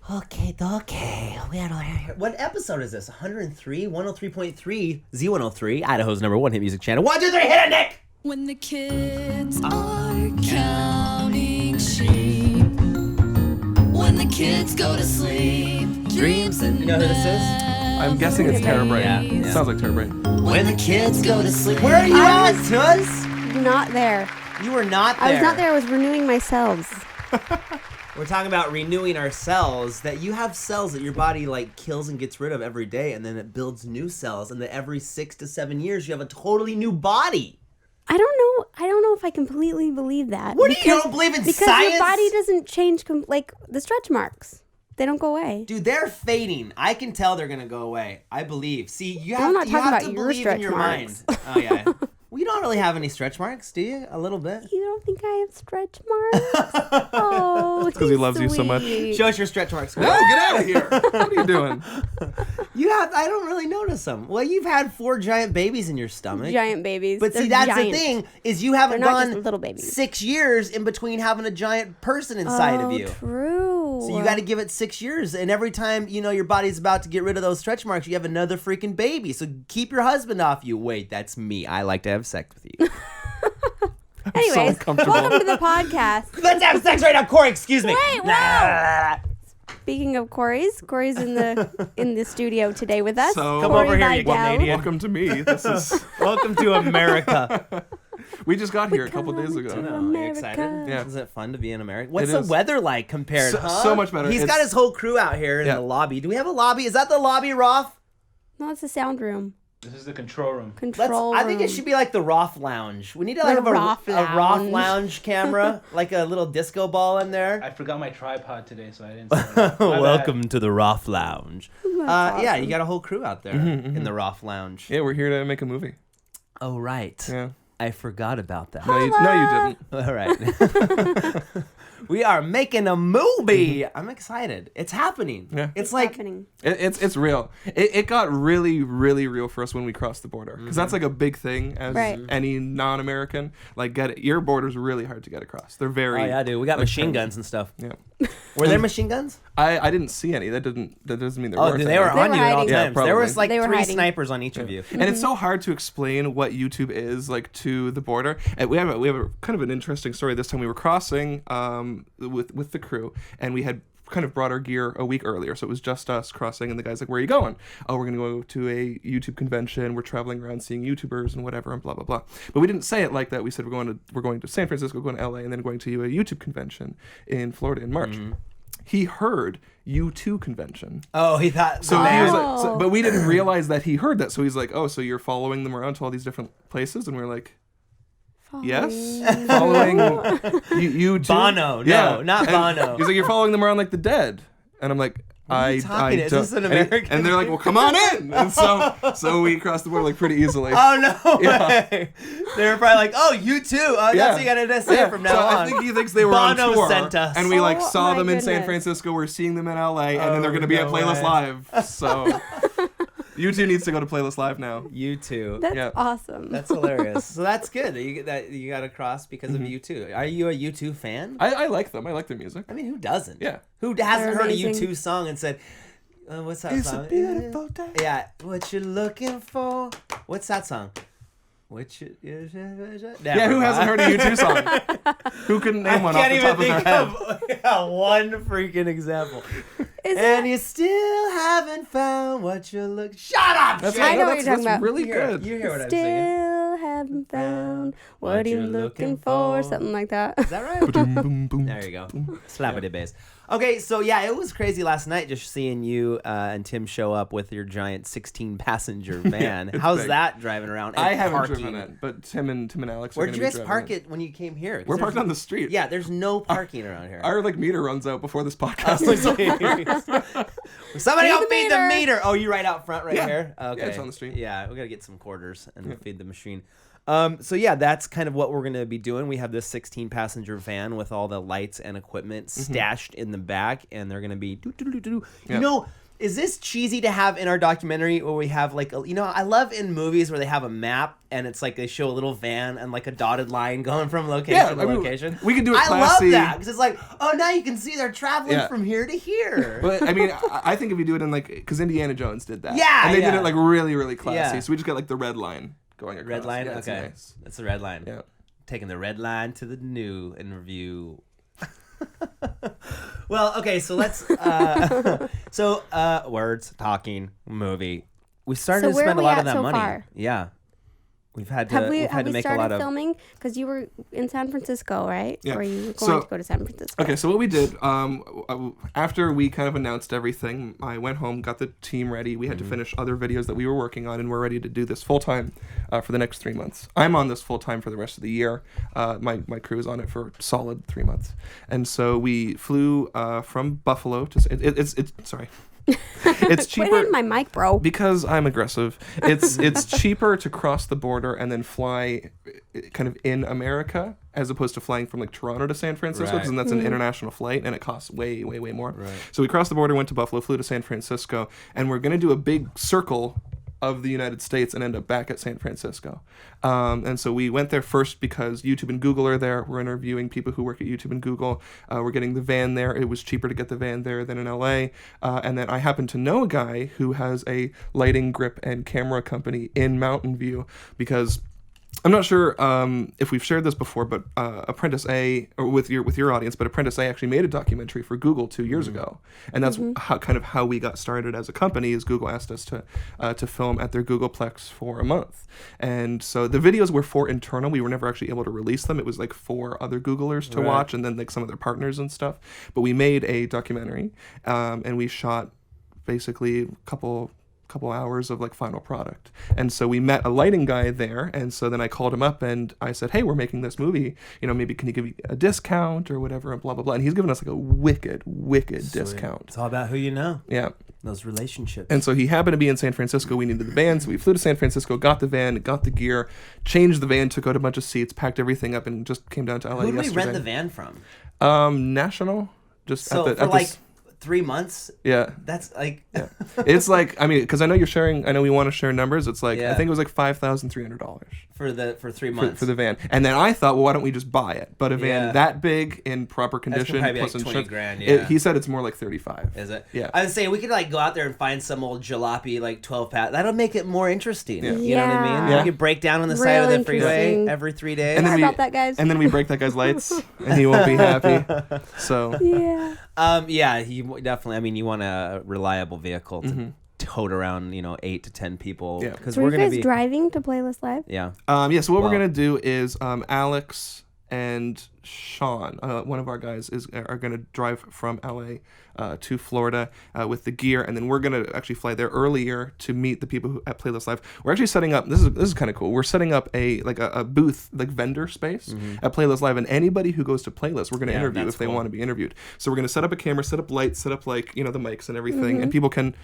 Okay. What episode is this? 103, 103.3, Z103, Idaho's #1 hit music channel. 1, 2, 3, hit it, Nick! When the kids are counting sheep, when the kids go to sleep, dreams and You know who this is? I'm guessing it's TERABRITE. Yeah. It sounds like TERABRITE. When the kids go to sleep. Where are you at, Toots? Not there. You were not there. I was not there. I was renewing my cells. We're talking about renewing our cells, that you have cells that your body like kills and gets rid of every day, and then it builds new cells, and that every 6 to 7 years you have a totally new body. I don't know if I completely believe that. What do you don't believe in because science? your body doesn't change like the stretch marks. They don't go away. Dude, they're fading. I can tell they're gonna go away. I believe. See, you I'm have, not you talking have about to your believe in stretch your marks. mind. Oh yeah. Well, you don't really have any stretch marks, do you? A little bit. You don't think I have stretch marks? Oh, because he loves you so much. Show us your stretch marks. No, get out of here. What are you doing? I don't really notice them. Well, you've had 4 giant babies in your stomach. Giant babies. But They're see, that's giant. the thing, is you haven't They're not gone just little babies. 6 years in between having a giant person inside of you. True. So you got to give it 6 years, and every time your body's about to get rid of those stretch marks, you have another freaking baby. So keep your husband off you. Wait, that's me. I like to have sex with you. Anyways, uncomfortable. welcome to the podcast. Let's have sex right now, Corey. Excuse me. Wait, whoa. Speaking of Corey's in the studio today with us. So- Come Corey over here, you Vidal. Canadian. Welcome to me. This is. Welcome to America. We just got here a couple days ago. Are you excited? Yeah. Is it fun to be in America? What's It the is. weather like compared? So much better. He's got It's- his whole crew out here in Yeah. the lobby. Do we have a lobby? Is that the lobby, Roth? No, it's a sound room. This is the control room. Control I think it room. should be like the Roth Lounge. We need to The have a Roth Roth Lounge. Lounge camera, like a little disco ball in there. I forgot my tripod today, so I didn't. My bad. Welcome to the Roth Lounge. Yeah, awesome. you got a whole crew out there in the Roth Lounge. Yeah, we're here to make a movie. Oh, right. Yeah. I forgot about that. No, you didn't. All right. We are making a movie. I'm excited. It's happening. Yeah. It's like happening. It's real. It got really, really real for us when we crossed the border. Because that's like a big thing as Right. any non-American. Like, your border's really hard to get across. They're very... Oh yeah, dude. We got like, machine trendy. guns and stuff. Yeah. Were there machine guns? I didn't see any. That doesn't mean there Oh, weren't dude, any. they were They on were you at all hiding. Yeah, times. There was probably. like They were 3 hiding. snipers on each of you. And it's so hard to explain what YouTube is like to the border. And we have a kind of an interesting story. This time we were crossing with the crew, and we had kind of brought our gear a week earlier, so it was just us crossing. And the guy's like, "Where are you going?" "Oh, we're gonna go to a YouTube convention. We're traveling around seeing YouTubers and whatever and blah blah blah." But we didn't say it like that. We said we're going to San Francisco, going to LA, and then going to a YouTube convention in Florida in March. He heard U2 convention. Oh, he thought. So he was like, Oh. but we didn't realize that he heard that. So he's like, "Oh, so you're following them around to all these different places?" And we're like, "Yes, following you too." Bono. No, not And Bono. He's like, "You're following them around like the Dead," and I'm like, are you talking? Is this an American? And they're like, "Well, come on in." And so we crossed the border like pretty easily. Oh no Yeah. way! They were probably like, "Oh, you too." That's what you gotta say from now so on. I think he thinks they were Bono on tour, sent us. and we like Oh, saw my them in San goodness. Francisco. We're seeing them in LA, and then they're Oh, going to be at no Playlist way. Live. So U2 needs to go to Playlist Live now. You too. That's Yeah. awesome. That's hilarious. So that's good that you got across because of U2. Are you a U2 fan? I like them. I like their music. I mean, who doesn't? Yeah. Who hasn't They're heard a amazing. U2 song and said, "What's that It's song?" a beautiful day. Yeah. What you looking for? What's that song? What you? Yeah, who hasn't heard a U2 song? Who couldn't name one off I the can't top even of their think head? of one freaking example. Is And it? you still haven't found what you look. Shut up! That's, Shane! I know what that's, you're talking that's about. really You hear- good. You hear what I'm singing? Still haven't found what you're looking for. Something like that. Is that right? Boom, boom, boom. There you go. Slap it in bass. Okay, so yeah, it was crazy last night just seeing you and Tim show up with your giant 16-passenger van. It's How's big. that driving around? And I haven't parking? driven it, but Tim and Alex are Where'd going you to be guys driving park it when you came here? 'Cause We're there's parked on the street. Yeah, there's no parking around here. Our like meter runs out before this Oh, podcast. Somebody Feed help the feed the meter. meter. Oh, you right out front right Yeah. here? Yeah, Okay. it's on the street. Yeah, we got to get some quarters and feed the machine. So yeah, that's kind of what we're gonna be doing. We have this 16-passenger van with all the lights and equipment stashed in the back, and they're gonna be You know, is this cheesy to have in our documentary where we have like I love in movies where they have a map and it's like they show a little van and like a dotted line going from location to location. We can do it I classy. love that because it's like, oh, now you can see they're traveling from here to here. But I mean, I think if you do it in like, because Indiana Jones did that. Yeah, and they did it like really, really classy. Yeah. So we just got like the red line going across. Red line, yeah, it's okay, nice. that's the red line. Yeah. Taking the red line to the new and review. Well, okay, so let's words, talking, movie. We started So to where spend are a we lot at of that so money. far? Yeah. We've had to Have we make a started lot of filming? Because you were in San Francisco, right? Yeah. Or you were So- going to go to San Francisco? Okay, so what we did, after we kind of announced everything, I went home, got the team ready. We had to finish other videos that we were working on, and we're ready to do this full-time for the next 3 months. I'm on this full-time for the rest of the year. My crew is on it for solid 3 months. And so we flew from Buffalo to... Sorry. It's cheaper... Put it in my mic, bro. Because I'm aggressive, it's cheaper to cross the border and then fly kind of in America as opposed to flying from like Toronto to San Francisco, because Right. that's an international flight and it costs way more. Right. So we crossed the border, went to Buffalo, flew to San Francisco, and we're gonna do a big circle of the United States and end up back at San Francisco. And so we went there first because YouTube and Google are there. We're interviewing people who work at YouTube and Google. We're getting the van there. It was cheaper to get the van there than in LA. And then I happen to know a guy who has a lighting, grip, and camera company in Mountain View, because I'm not sure if we've shared this before, but Apprentice A, or with your audience, but Apprentice A actually made a documentary for Google 2 years ago, and that's how we got started as a company. Is Google asked us to film at their Googleplex for a month, and so the videos were for internal. We were never actually able to release them. It was like for other Googlers to watch, and then like some of their partners and stuff. But we made a documentary, and we shot basically a couple hours of like final product. And so we met a lighting guy there, and so then I called him up and I said, hey, we're making this movie, maybe can you give me a discount or whatever, and blah blah blah. And he's given us like a wicked discount. It's all about who you know. Yeah. Those relationships. And so he happened to be in San Francisco. We needed the van, so we flew to San Francisco, got the van, got the gear, changed the van, took out a bunch of seats, packed everything up, and just came down to LA Who did yesterday. we rent the van from? National. Just So at for the like 3 months? yeah. That's like... Yeah. It's like, I mean, because I know we want to share numbers. It's like, Yeah. I think it was like $5,300 for 3 months. for the van. And then I thought, well, why don't we just buy it? But a van Yeah. that big in proper condition, probably plus like 20 insurance, grand, yeah. he said it's more like 35. Is it? Yeah. I was saying we could like go out there and find some old jalopy like 12 pack. That'll make it more interesting. Yeah. You know what I mean? Yeah. We could break down on the side of Real the freeway interesting. every 3 days. And then Sorry we- about that, guys. And then we break that guy's lights, and he won't be happy. So yeah. Yeah, you definitely. I mean, you want a reliable vehicle to tote around, 8 to 10 people. Yeah. Because So we're are you gonna guys be driving to Playlist Live? Yeah. So what Well- we're gonna do is Alex and Sean, one of our guys, are gonna drive from LA to Florida with the gear, and then we're gonna actually fly there earlier to meet the people at Playlist Live. We're actually setting up. This is kind of cool. We're setting up a booth, like vendor space at Playlist Live, and anybody who goes to Playlist, we're gonna Yeah, interview that's if they cool. want to be interviewed. So we're gonna set up a camera, set up lights, set up like the mics and everything, and people can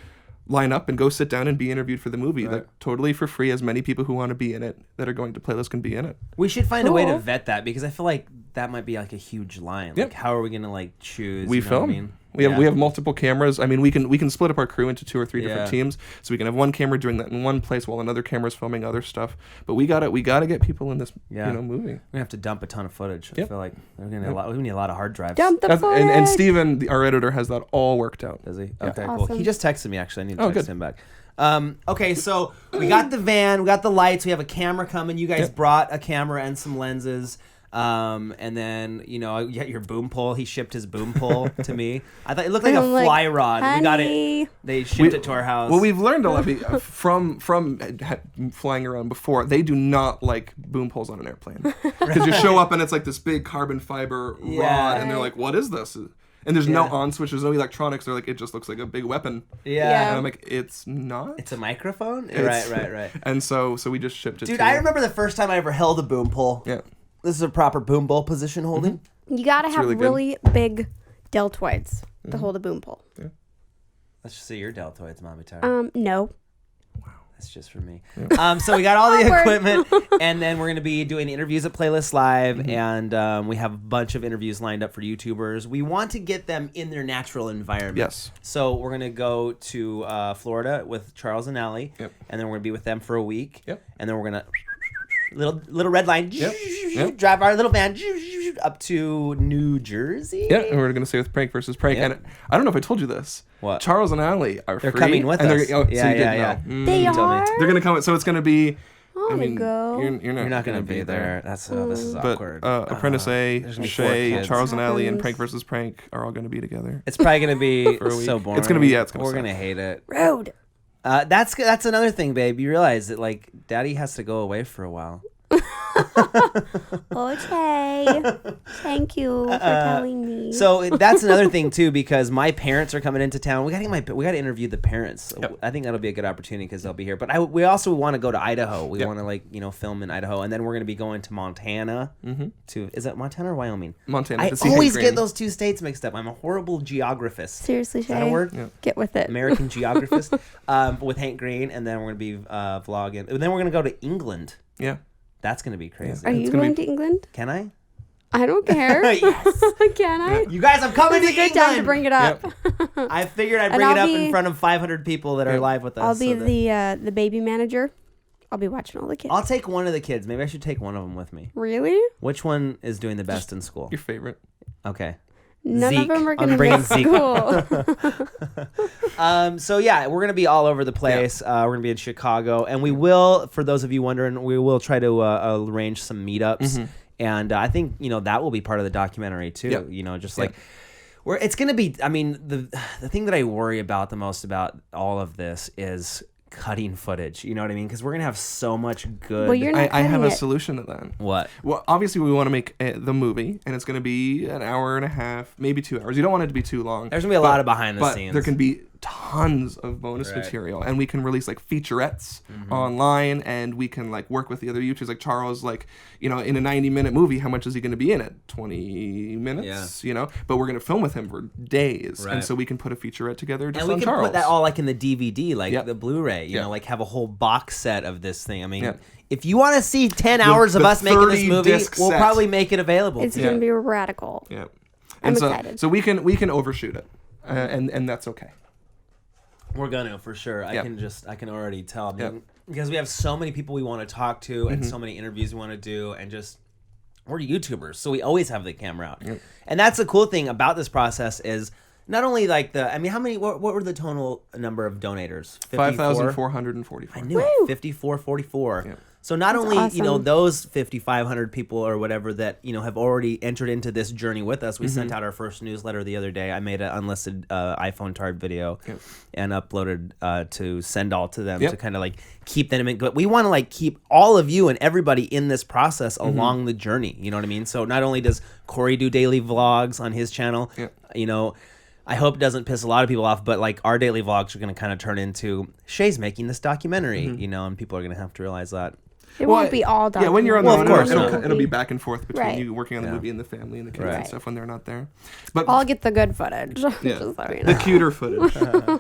line up and go sit down and be interviewed for the movie, like totally for free. As many people who want to be in it that are going to Playlist can be in it. We should find a way to Cool. vet that, because I feel like that might be like a huge line. Yep. Like, how are we gonna like choose? We you know what I film. mean? We have multiple cameras. I mean, we can split up our crew into 2 or 3 different Yeah. teams, so we can have one camera doing that in one place while another camera's filming other stuff. But we gotta get people in this Yeah. movie. We're gonna have to dump a ton of footage. I Yep. feel like we're gonna need a lot of hard drives. Dump the footage. And Steven, our editor, has that all worked out. Does he? Yeah. Okay, cool. Awesome. He just texted me, actually. I need to Oh, text good. him back. Okay, so we got the van, we got the lights, we have a camera coming. You guys brought a camera and some lenses. And then, you got your boom pole. He shipped his boom pole to me. I thought it looked like And a I'm like, fly rod. We got it. "Honey." They shipped it to our house. Well, we've learned a lot from flying around before. They do not like boom poles on an airplane, because you show up and it's like this big carbon fiber rod, and they're like, "What is this?" And there's no on switch, there's no electronics. They're like, it just looks like a big weapon. Yeah. And I'm like, it's not. It's a microphone? It's- Right. And so we just shipped it. Dude, to I them. remember the first time I ever held a boom pole. Yeah. This is a proper boom pole position holding. You gotta have really good. really big deltoids to hold a boom pole. Let's just see your deltoids, Mommy Tara. No. I That's just for me. So we got all the equipment, and then we're going to be doing interviews at Playlist Live, and we have a bunch of interviews lined up for YouTubers. We want to get them in their natural environment. Yes. So we're going to go to Florida with Charles and Allie, and then we're going to be with them for a week, and then we're going to little red line, drive our little van up to New Jersey. Yeah, and we're going to stay with Prank versus Prank. And I don't know if I told you this. What? Charles and Allie are They're free. coming with us. So you didn't know. They told me. are. They're going to come. So it's going to be... I mean, go. You're not going to be there. That's this is But awkward. Apprentice A, there's gonna be 4 Shay, kids. Charles and Allie, and Happens. Prank versus Prank are all going to be together. It's probably going to be For a week. so boring. It's gonna be- it's gonna We're suck. going to hate it. Rude. That's another thing, babe. You realize that like Daddy has to go away for a while. Okay. Thank you for telling me. So that's another thing too, because my parents are coming into town. We got to interview the parents. I think that'll be a good opportunity because they'll be here. But we also want to go to Idaho. We want to film in Idaho, and then we're going to be going to Montana. Is it Montana or Wyoming? Montana. I to see always Hank get Green. those two states mixed up. I'm a horrible geographist. Seriously, Is that a Shay? word? Yeah. Get with it. American geographist with Hank Green, and then we're going to be vlogging. And then we're going to go to England. Yeah. That's going to be crazy. Are you gonna going be- to England? Can I? I don't care. Yes. Can I? You guys, I'm coming It's to a good time to England. bring it up. I figured I'd And bring it I'll up be- in front of 500 people that are live with us. I'll be so that- the baby manager. I'll be watching all the kids. I'll take one of the kids. Maybe I should take one of them with me. Really? Which one is doing the best in school? Your favorite. Okay. None Zeke. of them are I'm going to bringing miss Zeke. school. So yeah, we're gonna be all over the place. We're gonna be in Chicago, and we will. For those of you wondering, we will try to arrange some meetups, and I think that will be part of the documentary too. Yep. Just like where it's gonna be. I mean, the thing that I worry about the most about all of this is cutting footage. You know what I mean? Because we're gonna have so much good. Well, you're not I have a cutting it. solution to that. What? Well, obviously we want to make the movie, and it's going to be an hour and a half, maybe 2 hours. You don't want it to be too long. There's gonna be a lot of behind the but scenes. there can be tons of bonus Right. material, and we can release like featurettes online, and we can like work with the other YouTubers. Like Charles, like in a 90-minute movie, how much is he going to be in it? 20 minutes, But we're going to film with him for days, Right. and so we can put a featurette together just and we on can Charles. put that all like in the DVD, like Yep. the Blu-ray. You Yep. know, like have a whole box set of this thing. I mean, Yep. if you want to see 10 hours of the us making this 30 movie, disc we'll set. probably make it available. It's to you. going to be radical. Yeah, I'm and so excited. so we can overshoot it, and that's okay. We're gonna for sure. I Yep. can already tell. I mean, Yep. because we have so many people we want to talk to and so many interviews we want to do, and just we're YouTubers, so we always have the camera out. Yep. And that's the cool thing about this process is not only like how many what were the total number of donators? 5,444. I knew it. 5444. Yeah. So not only awesome. those 5,500 people or whatever that have already entered into this journey with us. We sent out our first newsletter the other day. I made an unlisted iPhone tard video and uploaded to send all to them to kind of like keep them in. But we want to like keep all of you and everybody in this process along the journey. You know what I mean? So not only does Corey do daily vlogs on his channel, I hope it doesn't piss a lot of people off, but like our daily vlogs are going to kind of turn into Shay's making this documentary, and people are going to have to realize that. It won't be all done. Yeah, when you're on Well, the of road, course not. it'll be back and forth between Right. you working on the Yeah. movie and the family and the kids Right. and stuff when they're not there. But I'll get the good footage. yeah, Just so you the know. cuter footage.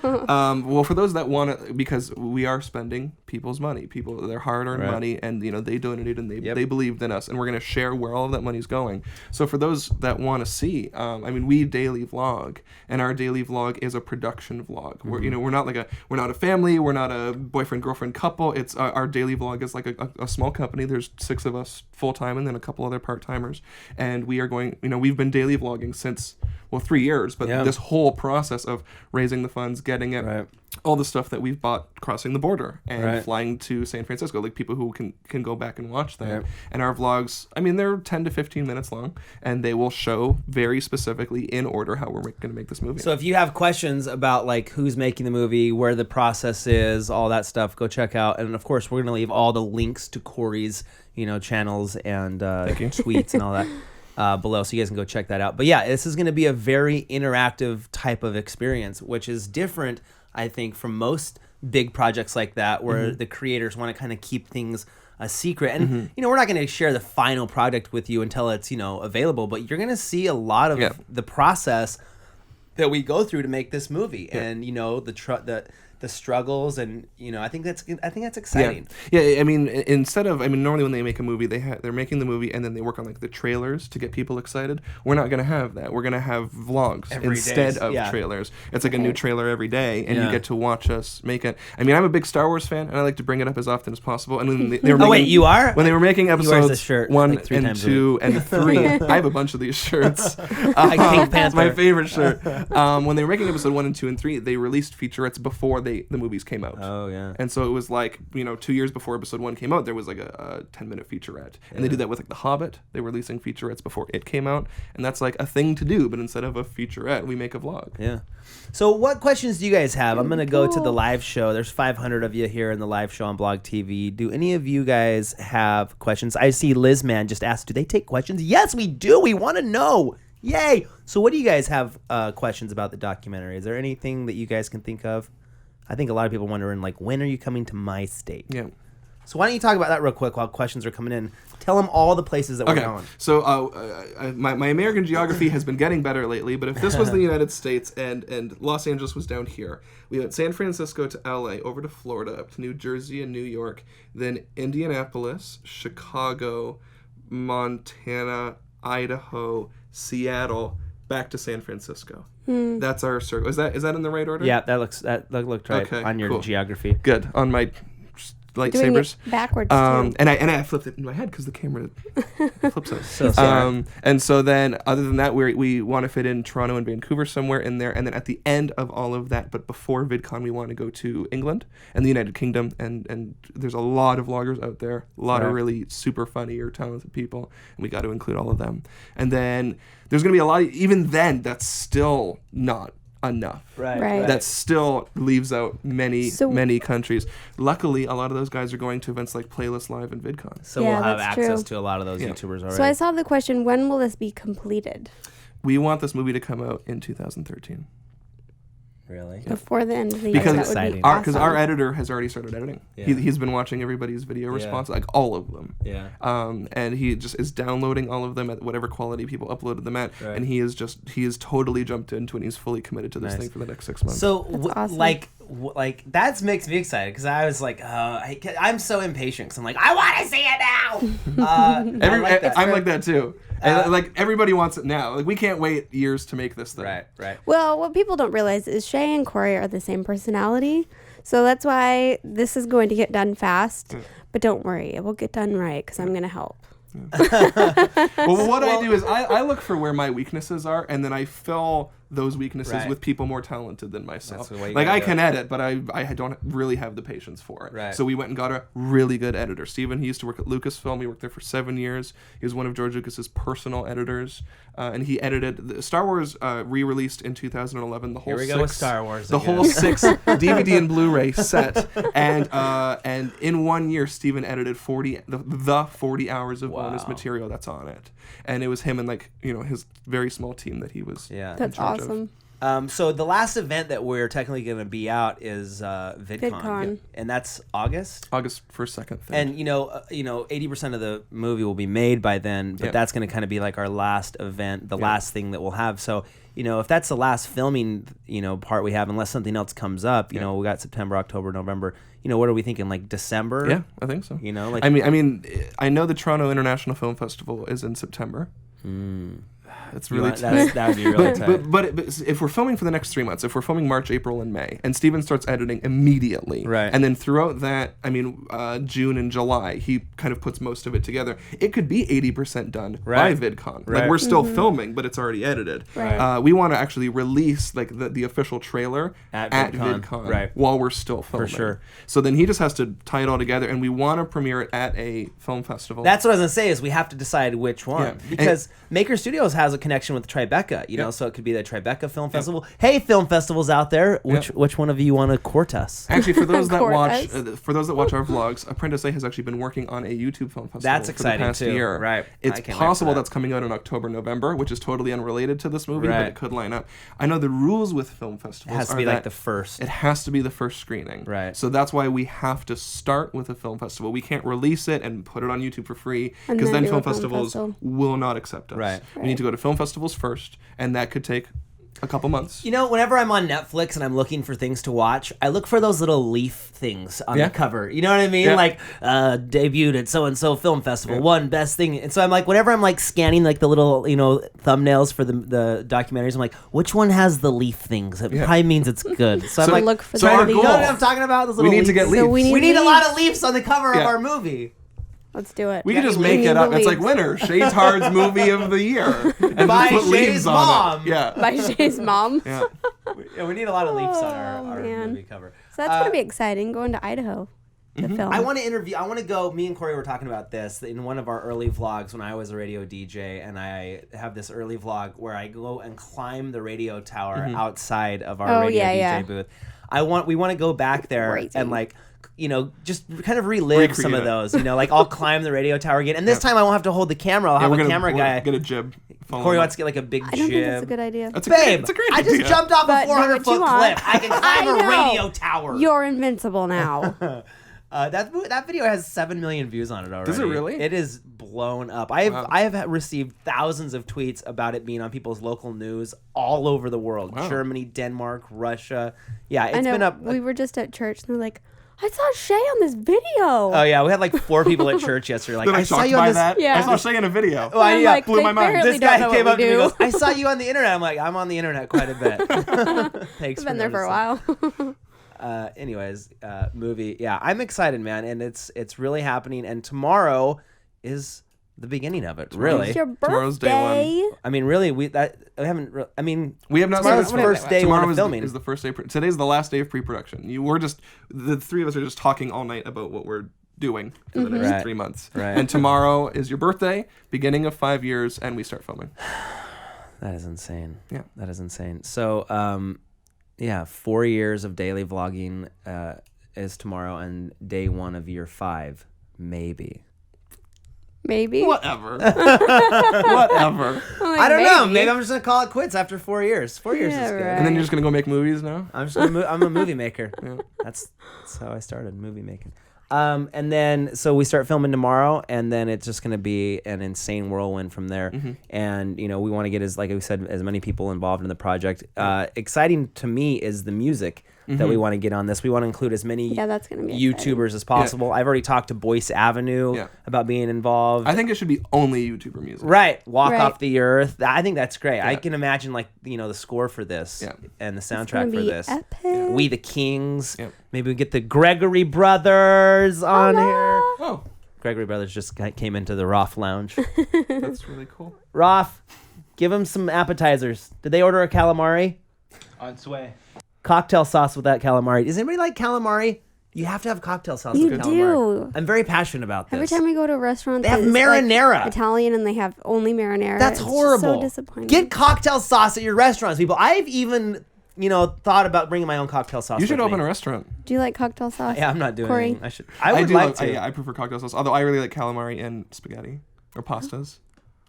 Well, for those that want to, because we are spending people's money, their hard-earned Right. money, and they donated and Yep. they believed in us, and we're going to share where all of that money's going. So for those that want to see, we daily vlog, and our daily vlog is a production vlog. We're we're not a family, we're not a boyfriend girlfriend couple. It's our daily vlog is like a small company. There's 6 of us full-time and then a couple other part-timers, and we are going. We've been daily vlogging since 3 years, but this whole process of raising the funds, getting it. Right. All the stuff that we've bought crossing the border and Right. flying to San Francisco, like people who can go back and watch them. Yep. And our vlogs, they're 10 to 15 minutes long, and they will show very specifically in order how we're going to make this movie. So if you have questions about like who's making the movie, where the process is, all that stuff, go check out. And of course, we're going to leave all the links to Corey's, channels and tweets and all that below, so you guys can go check that out. But yeah, this is going to be a very interactive type of experience, which is different, I think, from most big projects like that, where the creators want to kind of keep things a secret. And we're not going to share the final product with you until it's available, but you're going to see a lot of the process that we go through to make this movie, and the the struggles, and I think that's exciting. Yeah. I mean, normally when they make a movie, they're making the movie and then they work on like the trailers to get people excited. We're not gonna have that. We're gonna have vlogs instead of trailers. It's like a new trailer every day, and you get to watch us make it. I mean, I'm a big Star Wars fan, and I like to bring it up as often as possible. And when they were you are? When they were making episodes shirt 1 like 3 and times 2 and 3, I have a bunch of these shirts. Pink Panther. It's my favorite shirt. When they were making episode 1 and 2 and 3, they released featurettes before the movies came out. Oh yeah. And so it was like 2 years before episode 1 came out, there was like a 10-minute featurette, and they do that with like The Hobbit. They were releasing featurettes before it came out, and that's like a thing to do. But instead of a featurette, we make a vlog. Yeah. So what questions do you guys have? I'm gonna go to the live show. There's 500 of you here in the live show on Blog TV. Do any of you guys have questions? I see Liz Man just asked, do they take questions? Yes, we do. We want to know. Yay! So what do you guys have questions about the documentary? Is there anything that you guys can think of? I think a lot of people wondering, like, when are you coming to my state? Yeah. So why don't you talk about that real quick while questions are coming in? Tell them all the places that we're going. So my American geography has been getting better lately, but if this was the United States and Los Angeles was down here, we went San Francisco to LA, over to Florida, up to New Jersey and New York, then Indianapolis, Chicago, Montana, Idaho, Seattle, back to San Francisco. That's our circle. Is that in the right order? Yeah, that looked right on your geography. Good. On my lightsabers. Doing it backwards too. And I flipped it in my head because the camera flips it. So sorry. And so then, other than that, we want to fit in Toronto and Vancouver somewhere in there. And then at the end of all of that, but before VidCon, we want to go to England and the United Kingdom. And there's a lot of vloggers out there, a lot of really super funny or talented people, and we got to include all of them. And then there's going to be a lot. Even then, that's still not enough. Right. That still leaves out many countries. Luckily, a lot of those guys are going to events like Playlist Live and VidCon. So we'll have access to a lot of those YouTubers already. So I saw the question, when will this be completed? We want this movie to come out in 2013. Really? Before the end of the year. Because exciting. Because our editor has already started editing. Yeah. He's been watching everybody's video response, like all of them. Yeah. And he just is downloading all of them at whatever quality people uploaded them at, and he is totally jumped into and he's fully committed to this thing for the next 6 months. So awesome. like that makes me excited because I was like, I'm so impatient because I'm like, I want to see it now. I'm like that too. Like everybody wants it now. Like we can't wait years to make this thing. Right. Well, what people don't realize is Shay and Corey are the same personality. So that's why this is going to get done fast. But don't worry, it will get done right because I'm going to help. Well, what I do is I look for where my weaknesses are, and then I fill those weaknesses with people more talented than myself. Like I can edit, but I don't really have the patience for it. Right. So we went and got a really good editor. Steven, he used to work at Lucasfilm. He worked there for 7 years. He was one of George Lucas's personal editors, and he edited Star Wars re-released in 2011. The whole Here we go with Star Wars. The whole 6 DVD and Blu-ray set, and in 1 year, Steven edited 40 hours of bonus material that's on it, and it was him and his very small team that he was. Yeah, that's awesome. So the last event that we're technically going to be out is VidCon, and that's August 1st, 2nd, 3rd. And 80% of the movie will be made by then, but that's going to kind of be like our last event, the last thing that we'll have. So if that's the last filming part we have, unless something else comes up, we got September, October, November. What are we thinking? Like December? Yeah, I think so. Like I mean, I know the Toronto International Film Festival is in September. It's really tight. That would be really tight. But if we're filming for the next 3 months, if we're filming March, April, and May, and Steven starts editing immediately, right, and then throughout that, June and July, he kind of puts most of it together. It could be 80% done by VidCon. Right. Like we're still filming, but it's already edited. Right. We want to actually release like the official trailer at VidCon while we're still filming. For sure. So then he just has to tie it all together, and we want to premiere it at a film festival. That's what I was gonna say. Is we have to decide which one because Maker Studios has a connection with Tribeca, so it could be the Tribeca Film Festival. Hey, film festivals out there, which one of you want to court us? Actually, for those that watch, our vlogs, Apprentice has actually been working on a YouTube film festival. That's exciting for the past year. Right? It's possible that's coming out in October, November, which is totally unrelated to this movie, but it could line up. I know the rules with film festivals. It has to be like the first. It has to be the first screening. Right. So that's why we have to start with a film festival. We can't release it and put it on YouTube for free because then film festivals will not accept us. Right. We need to go to film festivals first, and that could take a couple months. You know, whenever I'm on Netflix and I'm looking for things to watch, I look for those little leaf things on the cover. You know what I mean? Yeah. Like, debuted at so-and-so film festival, one best thing. And so I'm like, whenever I'm like scanning like the little, thumbnails for the documentaries, I'm like, which one has the leaf things? It probably means it's good. So I'm like, look for so the our you goal- know what I'm talking about? Those We little need to get leaves. leaves. So we We need a leaves. lot of leaves on the cover of Yeah. our movie. Let's do it. We could just make We it need up. the It's like leaves. winner, Shades Hard's movie of the year. And By just put Shay's leaves on mom. it. Yeah. By Shay's mom. Yeah. Yeah, we need a lot of leaves on our man. movie cover. So that's going to be exciting, going to Idaho to film. I want to go, me and Corey were talking about this in one of our early vlogs when I was a radio DJ, and I have this early vlog where I go and climb the radio tower outside of our radio DJ booth. We want to go back there Crazy. and like, just kind of relive some of those, like I'll climb the radio tower again. And this time I won't have to hold the camera. I'll have a camera guy. Get a jib. Corey wants to get like a big I don't think jib. that's a good idea. That's Babe, it's a great I idea. just jumped off But a do 400-foot what you want. cliff. I can climb I a know. radio tower. You're invincible now. That video has 7 million views on it already. Does it really? It is blown up. I have received thousands of tweets about it being on people's local news all over the world. Wow. Germany, Denmark, Russia. Yeah, it's I know. been up. We were just at church and they're like, I saw Shay on this video. Oh yeah, we had like 4 people at church yesterday. Like, Then I saw shocked you on by this. that. Yeah. I saw Shay in a video. Oh, I'm yeah, like, blew they my mind. barely this don't guy know came what up to we me and do. goes, I saw you on the internet. I'm like, I'm on the internet quite a bit. Thanks I've for been there for a noticing. while. Anyways, movie. Yeah, I'm excited, man, and it's really happening. And tomorrow is the beginning of it. Really, It's your birthday. Tomorrow's day one. I mean, really, we haven't. I mean, We have not tomorrow's started first day Tomorrow of filming. is the first day. Today's the last day of pre-production. The 3 of us are just talking all night about what we're doing in the next Right. 3 months. Right. And tomorrow is your birthday, beginning of 5 years, and we start filming. That is insane. Yeah. That is insane. So, 4 years of daily vlogging is tomorrow, and day 1 of year 5, maybe. Maybe. Whatever. Whatever. I'm like, I don't know. Maybe I'm just gonna call it quits after 4 years. 4 years Yeah, is good. right. And then you're just gonna go make movies now? I'm just I'm a movie maker. That's how I started movie making. And then so we start filming tomorrow, and then it's just gonna be an insane whirlwind from there. And we want to get like we said, as many people involved in the project. Exciting to me is the music that we want to get on this. We want to include as many that's gonna be YouTubers as possible. I've already talked to Boyce Avenue about being involved. I think it should be only YouTuber music. Right, Walk Right. Off the Earth. I think that's great. I Yeah. can imagine the score for this and the soundtrack for be this. epic. We the Kings. Yep. Maybe we get the Gregory Brothers on here. Oh, Gregory Brothers just came into the Roth Lounge. that's really cool. Roth, give them some appetizers. Did they order a calamari? On its way. Cocktail sauce with that calamari. Does anybody like calamari? You have to have cocktail sauce You with calamari. do. I'm very passionate about this. Every time we go to a restaurant, They have that is, marinara. like, Italian, and they have only marinara. That's It's horrible. Just so disappointing. Get cocktail sauce at your restaurants, people. I've even, thought about bringing my own cocktail sauce. You should with open me. a restaurant. Do you like cocktail sauce? Yeah, I'm not doing Corey? anything. I should. I would do like love- to. I prefer cocktail sauce, although I really like calamari and spaghetti or pastas.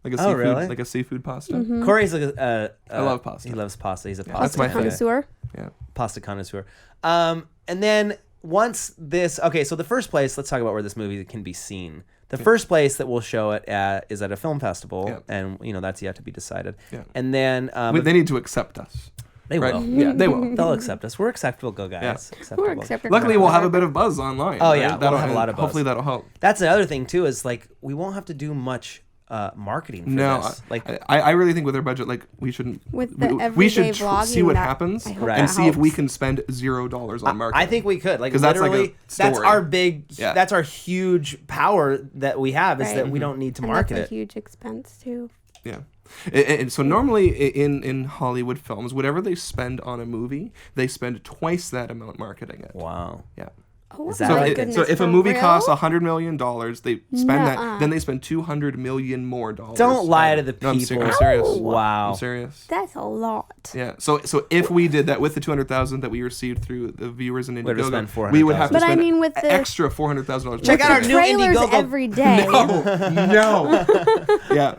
Like a Oh, seafood, really? like a seafood pasta. Mm-hmm. Corey's I love pasta. He loves pasta. He's a That's pasta my fan. favorite. Connoisseur. Yeah. Pasta connoisseur. And then once this, so the first place, let's talk about where this movie can be seen. The first place that we'll show it at is at a film festival, Yeah. and that's yet to be decided. Yeah. And then They need to accept us. they Right? will. Yeah, they will. They'll accept us. We're acceptable, guys. Yeah. Acceptable. Or accept your Luckily, crowd. we'll have a bit of buzz online. Oh, right? yeah, we'll That'll have a lot of buzz. Hopefully, that'll help. That's another thing too. Is like we won't have to do much marketing for No, this. Like I really think with our budget, like we shouldn't. With the we should everyday vlogging, see what that- happens I hope Right. and that see if we helps. can spend $0 on marketing. I think we could. Like 'Cause that's like a literally, that's story. our big. Yeah. That's our huge power that we have is Right. that we don't need to And market that's it. a huge expense too. Yeah. And so normally in Hollywood films, whatever they spend on a movie, they spend twice that amount marketing it. Wow. Yeah. Oh Is that my right? goodness, So if a for movie real? costs $100 million, they spend Nuh-uh. that, then they spend $200 million more dollars. Don't lie to the No, I'm people. I'm serious. Wow. I'm serious. That's a lot. Yeah. So if we did that with the 200,000 that we received through the viewers in We'd have to Indiegogo, spend we would have to But I spend mean, with the- extra $400,000. Check out our The new trailers Indiegogo. every day. No. Yeah.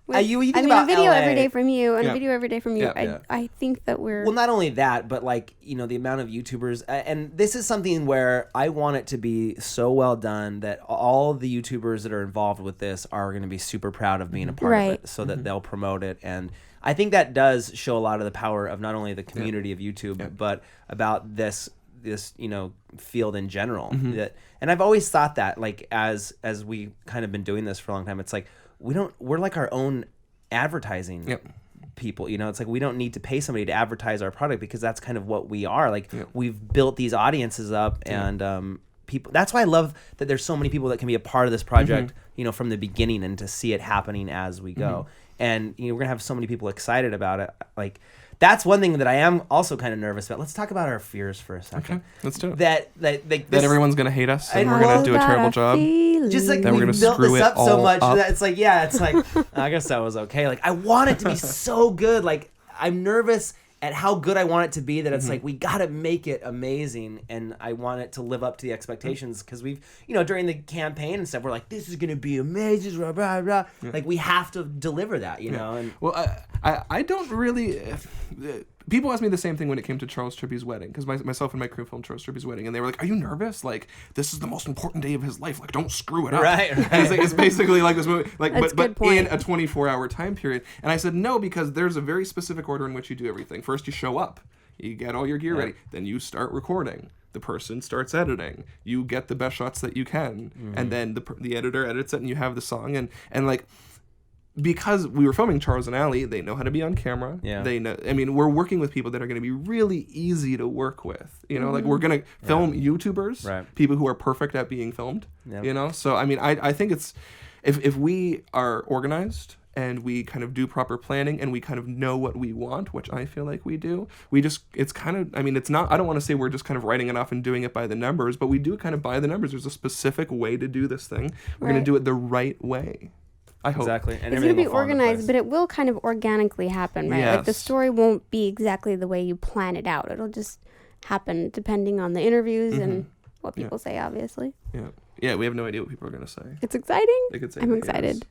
With- you I think mean, about a video LA. every day from you, and Yeah. a video every day from you. Yeah. Yeah. I think that we're. Well, not only that, but like the amount of YouTubers, and this is something where I want it to be so well done that all the YouTubers that are involved with this are going to be super proud of being a part of Right. it, so that they'll promote it. And I think that does show a lot of the power of not only the community of YouTube, but about this field in general. And I've always thought that, like, as we kind of been doing this for a long time, it's like we're like our own advertising people. It's like we don't need to pay somebody to advertise our product, because that's kind of what we are. Like, we've built these audiences up, and people. That's why I love that there's so many people that can be a part of this project, from the beginning, and to see it happening as we go. And we're gonna have so many people excited about it. Like, that's one thing that I am also kind of nervous about. Let's talk about our fears for a second. Okay, let's do it. That everyone's gonna hate us and we're gonna do a terrible job. Just like Then we're we gonna built screw this it up so all much up. that it's like, I guess that was okay. Like, I want it to be so good. Like, I'm nervous at how good I want it to be, that it's like, we got to make it amazing, and I want it to live up to the expectations, because we've, during the campaign and stuff, we're like, this is going to be amazing, blah, blah, blah. Like, we have to deliver that, know. And well, I don't really... people ask me the same thing when it came to Charles Trippi's wedding, because myself and my crew filmed Charles Trippi's wedding, and they were like, are you nervous? Like, this is the most important day of his life. Like, don't screw it up. Right. And it's basically like this movie, like, That's but a good point. in a 24-hour time period. And I said, no, because there's a very specific order in which you do everything. First, you show up. You get all your gear ready. Then you start recording. The person starts editing. You get the best shots that you can. And then the editor edits it, and you have the song. And like... because we were filming Charles and Allie, they know how to be on camera. Yeah. They know. I mean, we're working with people that are going to be really easy to work with. Like, we're going to film YouTubers, people who are perfect at being filmed. Yep. So I mean, I think it's if we are organized and we kind of do proper planning and we kind of know what we want, which I feel like we do. It's kind of, I mean, it's not, I don't want to say we're just kind of writing it off and doing it by the numbers, but we do kind of by the numbers. There's a specific way to do this thing. We're going to do it the right way. I hope. Exactly. And It's going to be everything will fall into organized, place. but it will kind of organically happen, right? Like, the Yes. story won't be exactly the way you plan it out. It'll just happen depending on the interviews and what people say, obviously. Yeah, we have no idea what people are going to say. It's exciting. They could say I'm yes. excited.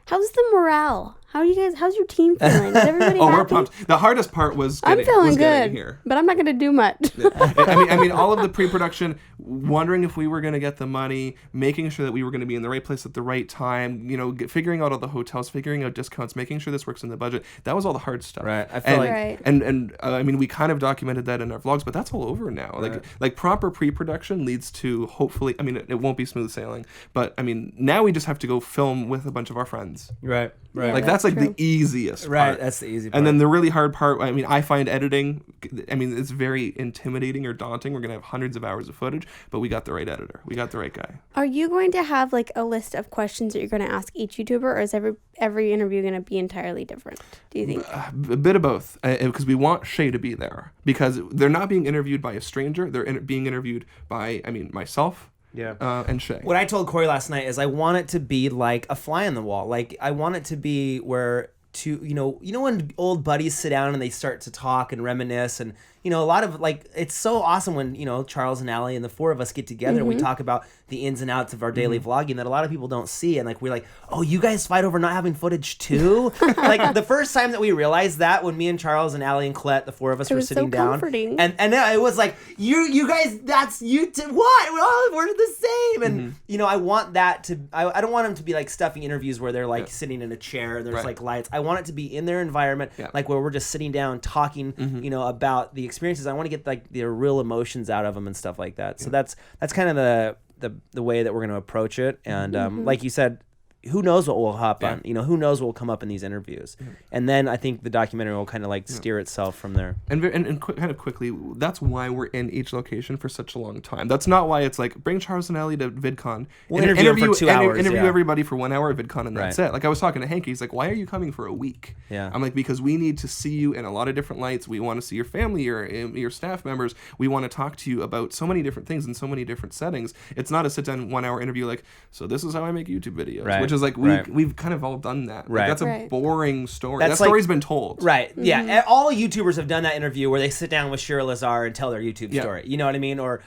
How's the morale? How's your team feeling? Is everybody happy? We're pumped. The hardest part was I'm feeling getting good, here. but I'm not going to do much. I mean, all of the pre-production, wondering if we were going to get the money, making sure that we were going to be in the right place at the right time, figuring out all the hotels, figuring out discounts, making sure this works in the budget. That was all the hard stuff. Right. I feel like... Right. And I mean, we kind of documented that in our vlogs, but that's all over now. Right. Like proper pre-production leads to, hopefully, I mean, it won't be smooth sailing, but I mean, now we just have to go film with a bunch of our friends. Right. Yeah, Like, that's like true. the easiest part. Right. That's the easy part. And then the really hard part, I mean, I find editing, I mean, it's very intimidating or daunting. We're going to have hundreds of hours of footage, but we got the right editor. We got the right guy. Are you going to have like a list of questions that you're going to ask each YouTuber, or is every interview going to be entirely different? Do you think? A bit of both, because we want Shay to be there, because they're not being interviewed by a stranger. They're being interviewed by, I mean, myself. Yeah. And Shay. What I told Corey last night is I want it to be like a fly on the wall. Like, I want it to be where when old buddies sit down and they start to talk and reminisce, and a lot of, like, it's so awesome when Charles and Allie and the four of us get together and we talk about the ins and outs of our daily vlogging that a lot of people don't see, and like, we're like, oh, you guys fight over not having footage too? Like, the first time that we realized that, when me and Charles and Allie and Colette, the four of us, were was sitting so down, comforting. and it was like, you guys, that's you what, we're the same. And I want that to, I don't want them to be like stuffing interviews where they're like sitting in a chair and there's Right. like lights. I want it to be in their environment, like where we're just sitting down talking about the experiences. I want to get like their real emotions out of them and stuff like that. So that's kind of the way that we're going to approach it. And like you said, who knows what will happen? Who knows what will come up in these interviews? And then I think the documentary will kind of like steer itself from there. And kind of quickly, that's why we're in each location for such a long time. That's not why it's like, bring Charles and Ellie to VidCon. We'll interview them for 2 hours, Interview yeah. everybody for 1 hour at VidCon, and that's Right. it. Like, I was talking to Hank, he's like, why are you coming for a week? Yeah. I'm like, because we need to see you in a lot of different lights. We want to see your family, your staff members. We want to talk to you about so many different things in so many different settings. It's not a sit-down 1 hour interview like, so this is how I make YouTube videos. Right. Which is like, we've kind of all done that. Right. Like, that's a Right. boring story. That's that like- story's been told. Right. Yeah. All YouTubers have done that interview where they sit down with Shira Lazar and tell their YouTube story. You know what I mean? Or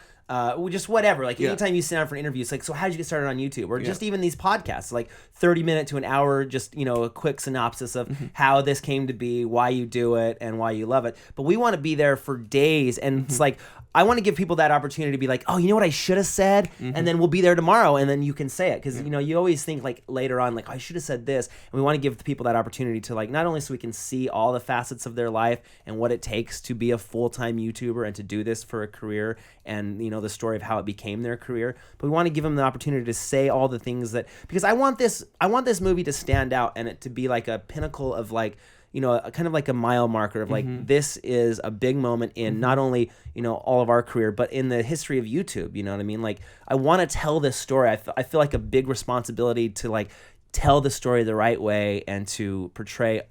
just whatever. Like Yeah. anytime you sit down for an interview, it's like, so how did you get started on YouTube? Or just even these podcasts, like 30-minute to an hour, just, a quick synopsis of how this came to be, why you do it, and why you love it. But we want to be there for days. And it's like, I want to give people that opportunity to be like, oh, you know what I should have said? And then we'll be there tomorrow, and then you can say it. Because, you always think like later on, like, oh, I should have said this. And we want to give the people that opportunity to like, not only so we can see all the facets of their life and what it takes to be a full-time YouTuber and to do this for a career and, the story of how it became their career. But we want to give them the opportunity to say all the things that, because I want this movie to stand out and it to be like a pinnacle of like, kind of like a mile marker of like, this is a big moment in not only, all of our career, but in the history of YouTube. You know what I mean? Like, I want to tell this story. I feel like a big responsibility to like tell the story the right way and to portray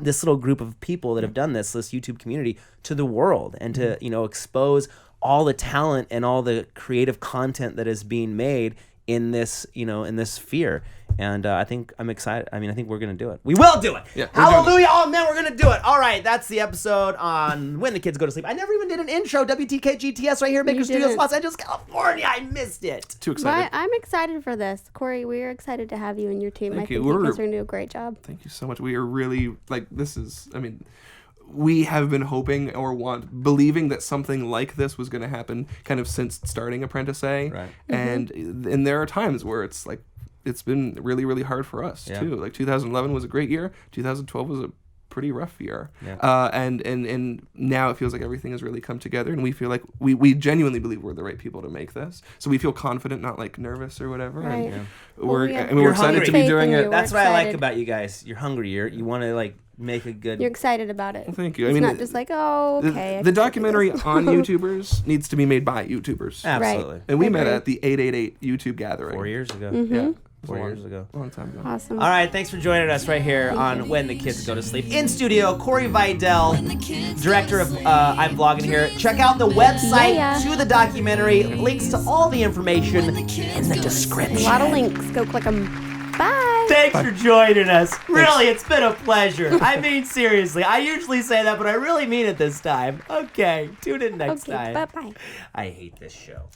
this little group of people that have done this YouTube community to the world and to, expose all the talent and all the creative content that is being made in this, in this sphere. And I think I'm excited. I mean, I think we're going to do it. We will do it. Yeah, Hallelujah. Oh, man, we're going to do it. All right. That's the episode on When the Kids Go to Sleep. I never even did an intro. WTKGTS right here, Baker Studios, Los Angeles, California. I missed it. Too excited. Well, I'm excited for this. Corey, we're excited to have you and your team. Thank I you. think you guys are going to do a great job. Thank you so much. We are really, like, we have been hoping or believing that something like this was going to happen kind of since starting Apprentice. Right. And there are times where it's like, it's been really, really hard for us too. Like 2011 was a great year. 2012 was a pretty rough year. Yeah. And now it feels like everything has really come together, and we feel like we genuinely believe we're the right people to make this. So we feel confident, not like nervous or whatever. Right. And Well, we're excited to be doing it. That's what I like about you guys. You're hungry. You want to like make a good. You're excited about it. Well, thank you. It's not just like, oh, okay. The documentary on YouTubers needs to be made by YouTubers. Absolutely. And we met at the 888 YouTube gathering 4 years ago. Yeah. 4 years ago. Long time ago. Awesome. All right, thanks for joining us right here on When the Kids Go to Sleep. In studio, Corey Vidal, director of I'm Vlogging Here. Check out the website to the documentary. Links to all the information in the description. A lot of links. Go click them. Bye. Thanks for joining us. Really, it's been a pleasure. I mean, seriously. I usually say that, but I really mean it this time. Okay, tune in next time. Bye-bye. I hate this show.